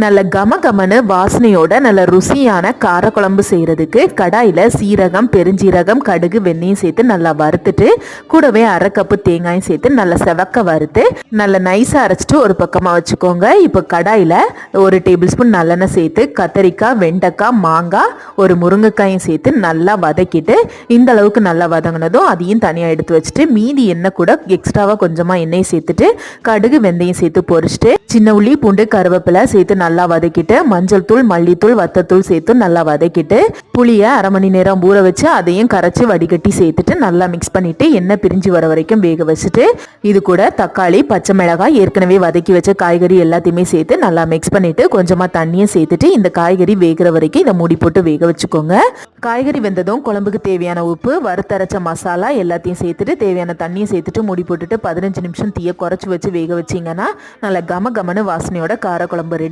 நல்ல கமகமனு வாசனையோட நல்ல ருசியான காரக்குழம்பு செய்கிறதுக்கு கடாயில் சீரகம், பெருஞ்சீரகம், கடுகு, வெண்ணெயும் சேர்த்து நல்லா வறுத்துட்டு கூடவே அரை கப்பு தேங்காயும் சேர்த்து நல்லா செவக்க வறுத்து நல்லா நைஸாக அரைச்சிட்டு ஒரு பக்கமாக வச்சுக்கோங்க. இப்போ கடாயில் 1 டேபிள் ஸ்பூன் நல்லெண்ணெய் சேர்த்து கத்தரிக்காய், வெண்டைக்காய், மாங்காய், ஒரு முருங்கைக்காயும் சேர்த்து நல்லா வதக்கிட்டு இந்த அளவுக்கு நல்லா வதங்கினதும் அதையும் தனியாக எடுத்து வச்சுட்டு மீதி எண்ணெய் கூட எக்ஸ்ட்ராவாக கொஞ்சமாக எண்ணெயை சேர்த்துட்டு கடுகு, வெந்தயம் சேர்த்து பொரிச்சிட்டு சின்ன உள்ளி, பூண்டு, கருவேப்பிலை சேர்த்து நல்லா வதக்கிட்டு மஞ்சள் தூள், மல்லித்தூள், வத்தத்தூள் சேர்த்து நல்லா வதக்கிட்டு புளியை அரை மணி நேரம் ஊற வச்சு அதையும் கரைச்சி வடிகட்டி சேர்த்துட்டு நல்லா மிக்ஸ் பண்ணிட்டு எண்ணெய் பிரிஞ்சு வர வரைக்கும் வேக வச்சுட்டு இது கூட தக்காளி, பச்சை மிளகாய், ஏற்கனவே வதக்கி வச்ச காய்கறி எல்லாத்தையுமே சேர்த்து நல்லா மிக்ஸ் பண்ணிட்டு கொஞ்சமாக தண்ணியை சேர்த்துட்டு இந்த காய்கறி வேகிற வரைக்கும் இதை மூடி போட்டு வேக வச்சுக்கோங்க. காய்கறி வெந்ததும் குழம்புக்கு தேவையான உப்பு, வறுத்தரைச்ச மசாலா எல்லாத்தையும் சேர்த்துட்டு தேவையான தண்ணியை சேர்த்துட்டு மூடி போட்டுட்டு 15 நிமிஷம் தீயை குறைச்சி வச்சு வேக வச்சிங்கன்னா நல்ல கமகமனு வாசனையோட காரக்குழம்பு ரெடி.